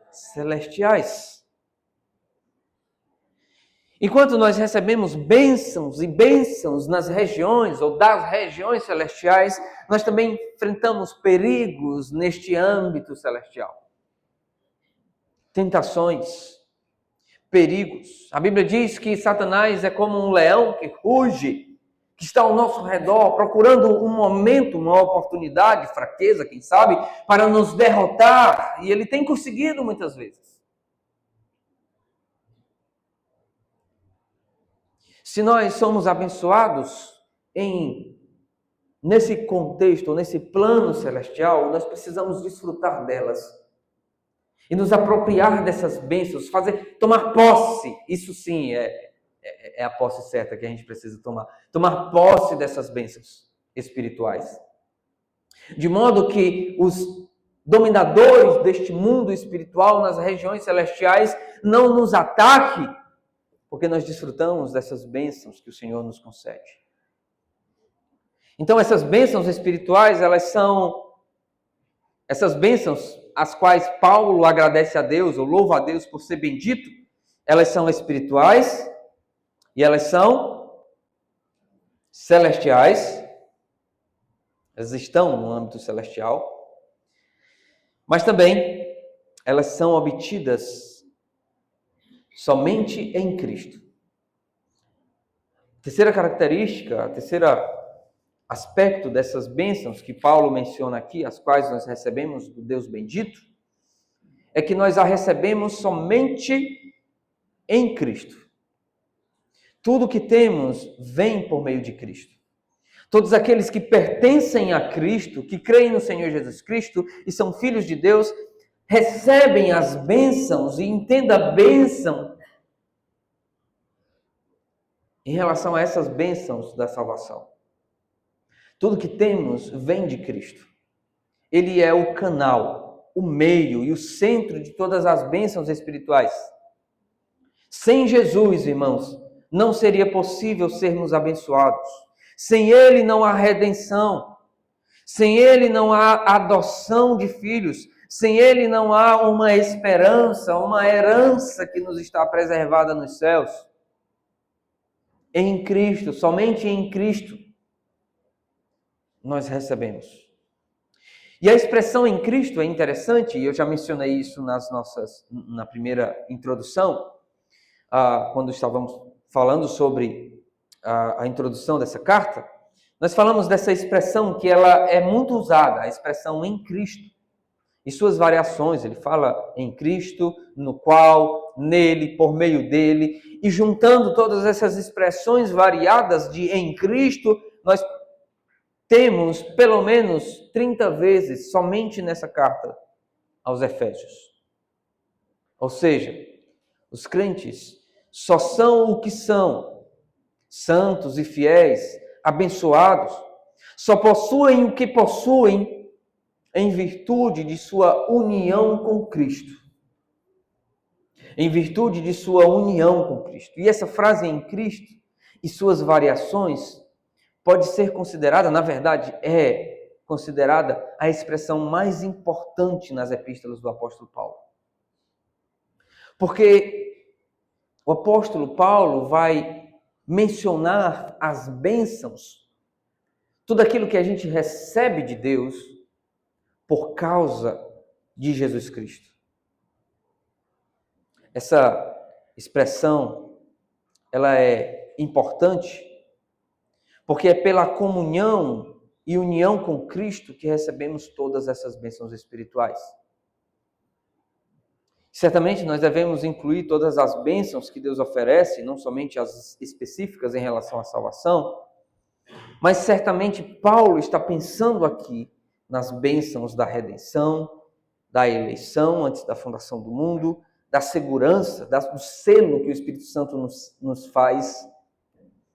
celestiais. Enquanto nós recebemos bênçãos e bênçãos nas regiões ou das regiões celestiais, nós também enfrentamos perigos neste âmbito celestial. Tentações, perigos. A Bíblia diz que Satanás é como um leão que ruge, que está ao nosso redor, procurando um momento, uma oportunidade, fraqueza, quem sabe, para nos derrotar. E ele tem conseguido muitas vezes. Se nós somos abençoados nesse contexto, nesse plano celestial, nós precisamos desfrutar delas. E nos apropriar dessas bênçãos, tomar posse. Isso sim é a posse certa que a gente precisa tomar. Tomar posse dessas bênçãos espirituais. De modo que os dominadores deste mundo espiritual nas regiões celestiais não nos ataquem, porque nós desfrutamos dessas bênçãos que o Senhor nos concede. Então essas bênçãos espirituais, essas bênçãos as quais Paulo agradece a Deus, ou louva a Deus por ser bendito, elas são espirituais e elas são celestiais. Elas estão no âmbito celestial, mas também elas são obtidas somente em Cristo. Terceira característica, terceiro aspecto dessas bênçãos que Paulo menciona aqui, as quais nós recebemos do Deus bendito, é que nós a recebemos somente em Cristo. Tudo que temos vem por meio de Cristo. Todos aqueles que pertencem a Cristo, que creem no Senhor Jesus Cristo e são filhos de Deus, recebem as bênçãos, e entenda a bênção em relação a essas bênçãos da salvação. Tudo que temos vem de Cristo. Ele é o canal, o meio e o centro de todas as bênçãos espirituais. Sem Jesus, irmãos, não seria possível sermos abençoados. Sem Ele não há redenção. Sem Ele não há adoção de filhos. Sem Ele não há uma esperança, uma herança que nos está preservada nos céus. Em Cristo, somente em Cristo, nós recebemos. E a expressão em Cristo é interessante, e eu já mencionei isso na primeira introdução, quando estávamos falando sobre a introdução dessa carta. Nós falamos dessa expressão que ela é muito usada, a expressão em Cristo. E suas variações, ele fala em Cristo, no qual, nele, por meio dele, e juntando todas essas expressões variadas de em Cristo, nós temos pelo menos 30 vezes somente nessa carta aos Efésios. Ou seja, os crentes só são o que são, santos e fiéis, abençoados, só possuem o que possuem em virtude de sua união com Cristo. Em virtude de sua união com Cristo. E essa frase em Cristo e suas variações pode ser considerada, na verdade, considerada a expressão mais importante nas epístolas do apóstolo Paulo. Porque o apóstolo Paulo vai mencionar as bênçãos, tudo aquilo que a gente recebe de Deus por causa de Jesus Cristo. Essa expressão, ela é importante porque é pela comunhão e união com Cristo que recebemos todas essas bênçãos espirituais. Certamente nós devemos incluir todas as bênçãos que Deus oferece, não somente as específicas em relação à salvação, mas certamente Paulo está pensando aqui nas bênçãos da redenção, da eleição antes da fundação do mundo, da segurança, do selo que o Espírito Santo nos faz,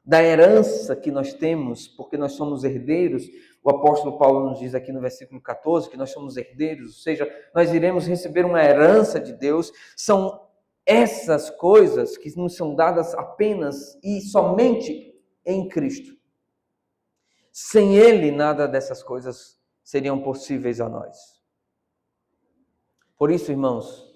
da herança que nós temos, porque nós somos herdeiros. O apóstolo Paulo nos diz aqui no versículo 14 que nós somos herdeiros, ou seja, nós iremos receber uma herança de Deus. São essas coisas que nos são dadas apenas e somente em Cristo. Sem Ele, nada dessas coisas seriam possíveis a nós. Por isso, irmãos,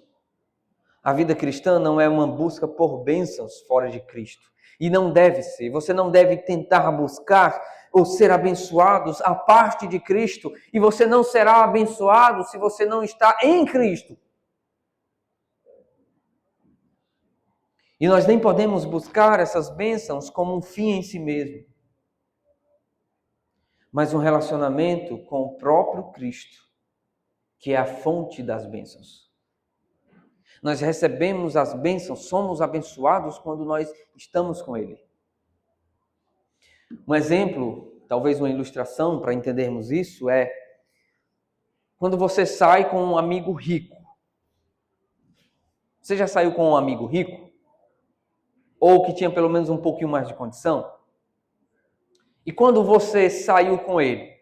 a vida cristã não é uma busca por bênçãos fora de Cristo. E não deve ser. Você não deve tentar buscar ou ser abençoados à parte de Cristo. E você não será abençoado se você não está em Cristo. E nós nem podemos buscar essas bênçãos como um fim em si mesmo, mas um relacionamento com o próprio Cristo, que é a fonte das bênçãos. Nós recebemos as bênçãos, somos abençoados quando nós estamos com Ele. Um exemplo, talvez uma ilustração para entendermos isso é quando você sai com um amigo rico. Você já saiu com um amigo rico? Ou que tinha pelo menos um pouquinho mais de condição? E quando você saiu com ele,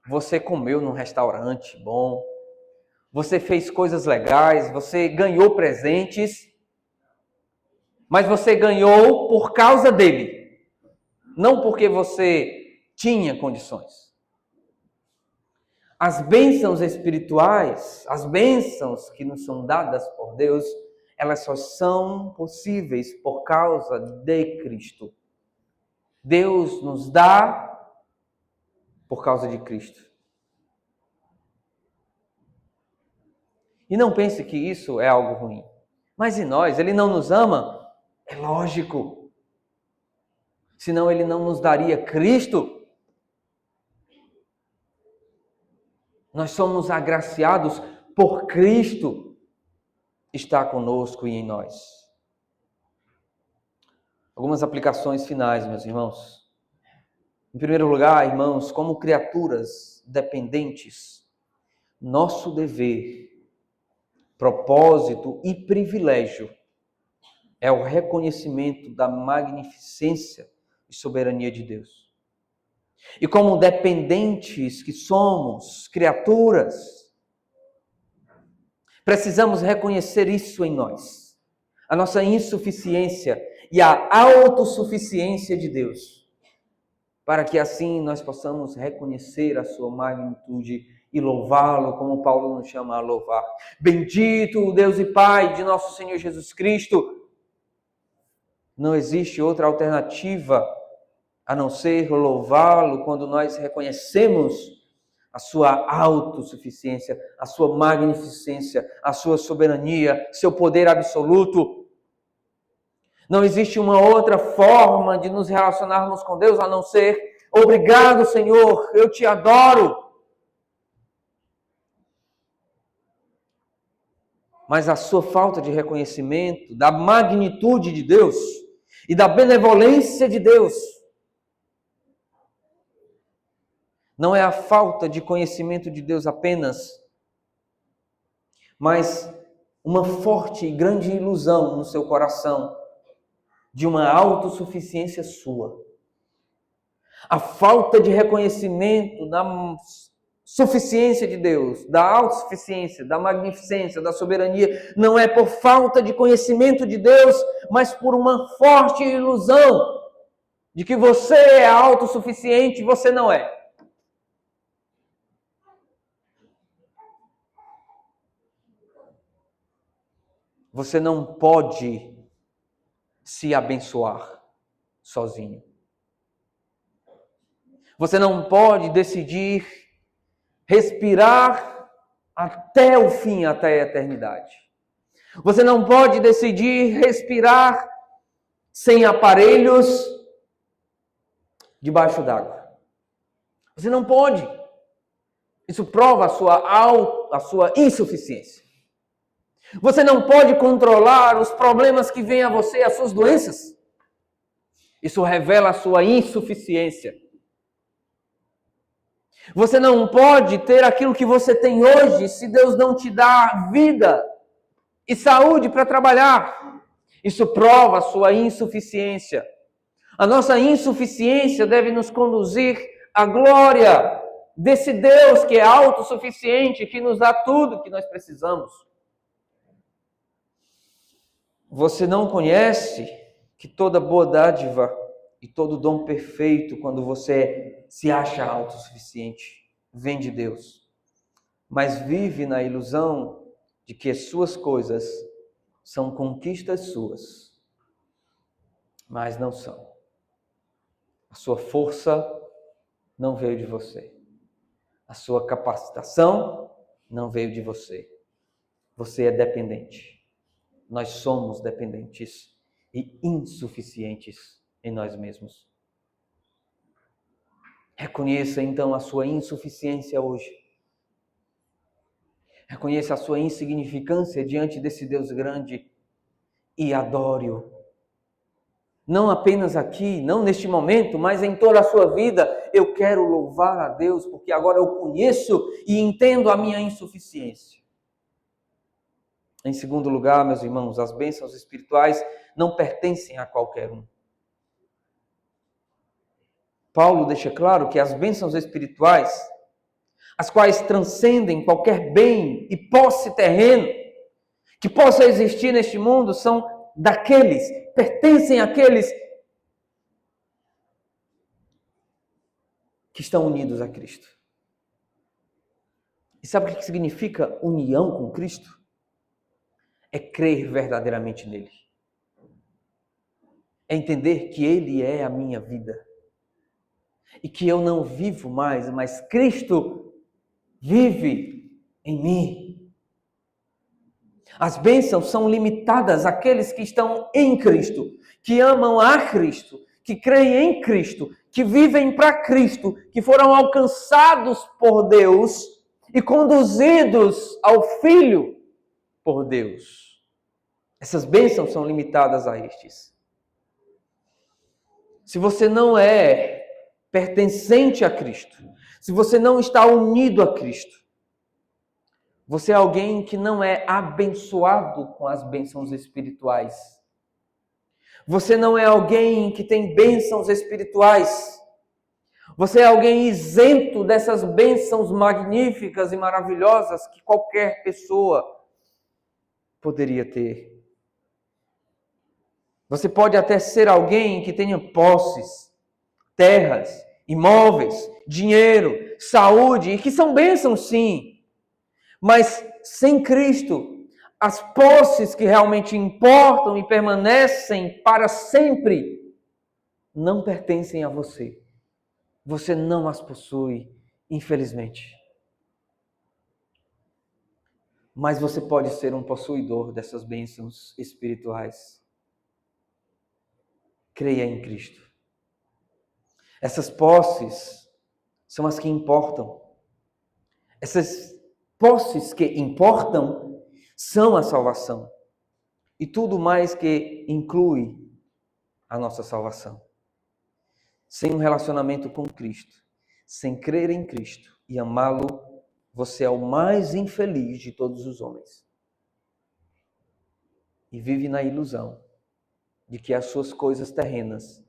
você comeu num restaurante bom, você fez coisas legais, você ganhou presentes, mas você ganhou por causa dele, não porque você tinha condições. As bênçãos espirituais, as bênçãos que nos são dadas por Deus, elas só são possíveis por causa de Cristo. Deus nos dá por causa de Cristo. E não pense que isso é algo ruim. Mas e nós? Ele não nos ama? É lógico. Senão ele não nos daria Cristo. Nós somos agraciados por Cristo estar conosco e em nós. Algumas aplicações finais, meus irmãos. Em primeiro lugar, irmãos, como criaturas dependentes, nosso dever, propósito e privilégio é o reconhecimento da magnificência e soberania de Deus. E como dependentes que somos, criaturas, precisamos reconhecer isso em nós, a nossa insuficiência e a autossuficiência de Deus, para que assim nós possamos reconhecer a sua magnitude e louvá-lo, como Paulo nos chama a louvar. Bendito o Deus e Pai de nosso Senhor Jesus Cristo. Não existe outra alternativa a não ser louvá-lo quando nós reconhecemos a sua autossuficiência, a sua magnificência, a sua soberania, seu poder absoluto. Não existe uma outra forma de nos relacionarmos com Deus a não ser: obrigado, Senhor, eu te adoro. Mas a sua falta de reconhecimento da magnitude de Deus e da benevolência de Deus não é a falta de conhecimento de Deus apenas, mas uma forte e grande ilusão no seu coração de uma autossuficiência sua. A falta de reconhecimento da suficiência de Deus, da autossuficiência, da magnificência, da soberania, não é por falta de conhecimento de Deus, mas por uma forte ilusão de que você é autossuficiente e você não é. Você não pode se abençoar sozinho. Você não pode decidir respirar até o fim, até a eternidade. Você não pode decidir respirar sem aparelhos debaixo d'água. Você não pode. Isso prova a sua insuficiência. Você não pode controlar os problemas que vêm a você, as suas doenças. Isso revela a sua insuficiência. Você não pode ter aquilo que você tem hoje se Deus não te dá vida e saúde para trabalhar. Isso prova a sua insuficiência. A nossa insuficiência deve nos conduzir à glória desse Deus que é autossuficiente, que nos dá tudo que nós precisamos. Você não conhece que toda boa dádiva e todo dom perfeito, quando você se acha autossuficiente, vem de Deus, mas vive na ilusão de que as suas coisas são conquistas suas, mas não são. A sua força não veio de você. A sua capacitação não veio de você. Você é dependente. Nós somos dependentes e insuficientes em nós mesmos. Reconheça então a sua insuficiência hoje. Reconheça a sua insignificância diante desse Deus grande e adore-o. Não apenas aqui, não neste momento, mas em toda a sua vida. Eu quero louvar a Deus porque agora eu conheço e entendo a minha insuficiência. Em segundo lugar, meus irmãos, as bênçãos espirituais não pertencem a qualquer um. Paulo deixa claro que as bênçãos espirituais, as quais transcendem qualquer bem e posse terreno que possa existir neste mundo, são daqueles, pertencem àqueles que estão unidos a Cristo. E sabe o que significa união com Cristo? É crer verdadeiramente nele. É entender que ele é a minha vida. E que eu não vivo mais, mas Cristo vive em mim. As bênçãos são limitadas àqueles que estão em Cristo, que amam a Cristo, que creem em Cristo, que vivem para Cristo, que foram alcançados por Deus e conduzidos ao Filho por Deus. Essas bênçãos são limitadas a estes. Se você não é pertencente a Cristo, se você não está unido a Cristo, você é alguém que não é abençoado com as bênçãos espirituais. Você não é alguém que tem bênçãos espirituais. Você é alguém isento dessas bênçãos magníficas e maravilhosas que qualquer pessoa poderia ter. Você pode até ser alguém que tenha posses, terras, imóveis, dinheiro, saúde, e que são bênçãos sim. Mas sem Cristo, as posses que realmente importam e permanecem para sempre, não pertencem a você. Você não as possui, infelizmente. Mas você pode ser um possuidor dessas bênçãos espirituais. Creia em Cristo. Essas posses são as que importam. Essas posses que importam são a salvação. E tudo mais que inclui a nossa salvação. Sem um relacionamento com Cristo, sem crer em Cristo e amá-lo, você é o mais infeliz de todos os homens. E vive na ilusão de que as suas coisas terrenas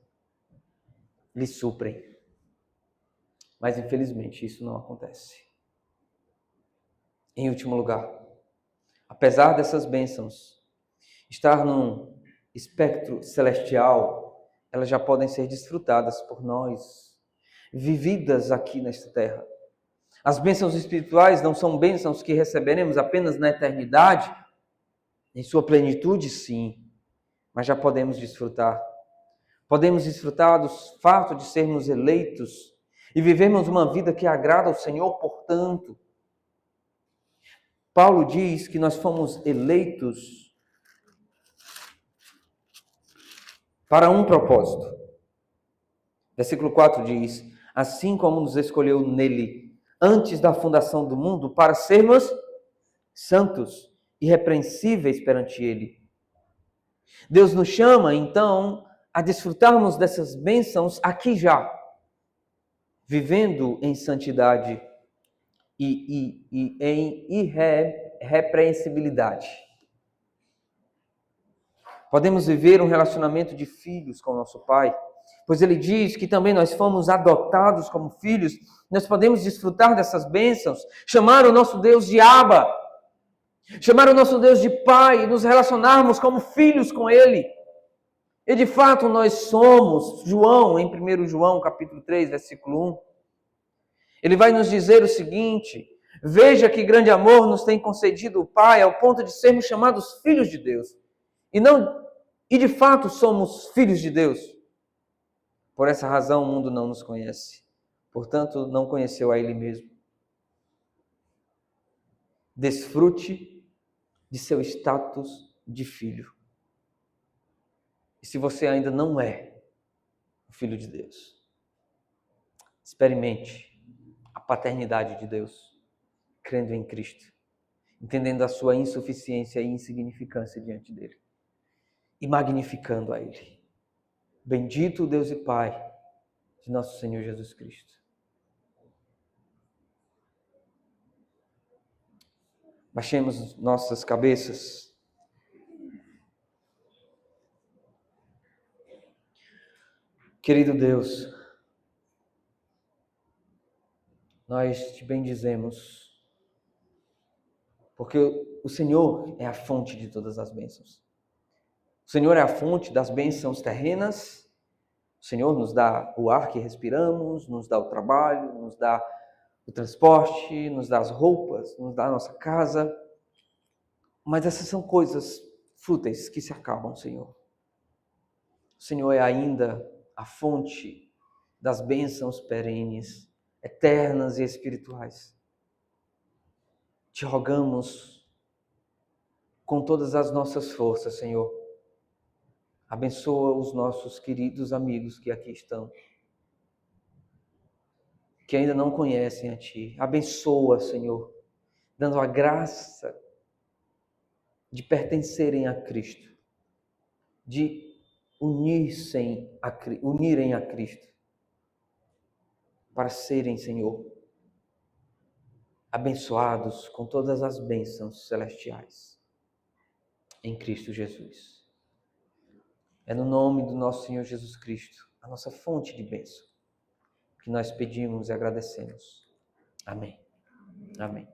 lhe suprem. Mas infelizmente isso não acontece. Em último lugar, apesar dessas bênçãos estar num espectro celestial, elas já podem ser desfrutadas por nós, vividas aqui nesta terra. As bênçãos espirituais não são bênçãos que receberemos apenas na eternidade, Em sua plenitude, sim, mas já podemos desfrutar. Podemos desfrutar do fato de sermos eleitos e vivermos uma vida que agrada ao Senhor, portanto. Paulo diz que nós fomos eleitos para um propósito. Versículo 4 diz: assim como nos escolheu nele, antes da fundação do mundo, para sermos santos, irrepreensíveis perante ele. Deus nos chama, então, a desfrutarmos dessas bênçãos aqui já, vivendo em santidade e em irrepreensibilidade. Podemos viver um relacionamento de filhos com nosso Pai, pois Ele diz que também nós fomos adotados como filhos. Nós podemos desfrutar dessas bênçãos, chamar o nosso Deus de Abba, chamar o nosso Deus de Pai, nos relacionarmos como filhos com Ele. E de fato nós somos. João, em 1 João capítulo 3, versículo 1, ele vai nos dizer o seguinte: veja que grande amor nos tem concedido o Pai, ao ponto de sermos chamados filhos de Deus. E de fato somos filhos de Deus. Por essa razão o mundo não nos conhece. Portanto, não conheceu a Ele mesmo. Desfrute de seu status de filho. E se você ainda não é o filho de Deus, experimente a paternidade de Deus, crendo em Cristo, entendendo a sua insuficiência e insignificância diante dele e magnificando a Ele. Bendito o Deus e Pai de nosso Senhor Jesus Cristo. Baixemos nossas cabeças. Querido Deus, nós te bendizemos, porque o Senhor é a fonte de todas as bênçãos. O Senhor é a fonte das bênçãos terrenas. O Senhor nos dá o ar que respiramos, nos dá o trabalho, nos dá o transporte, nos dá as roupas, nos dá a nossa casa. Mas essas são coisas fúteis que se acabam, Senhor. O Senhor é ainda a fonte das bênçãos perenes, eternas e espirituais. Te rogamos com todas as nossas forças, Senhor. Abençoa os nossos queridos amigos que aqui estão, que ainda não conhecem a Ti. Abençoa, Senhor, dando a graça de pertencerem a Cristo, de unirem a Cristo, para serem, Senhor, abençoados com todas as bênçãos celestiais em Cristo Jesus. É no nome do nosso Senhor Jesus Cristo, a nossa fonte de bênção, que nós pedimos e agradecemos. Amém. Amém.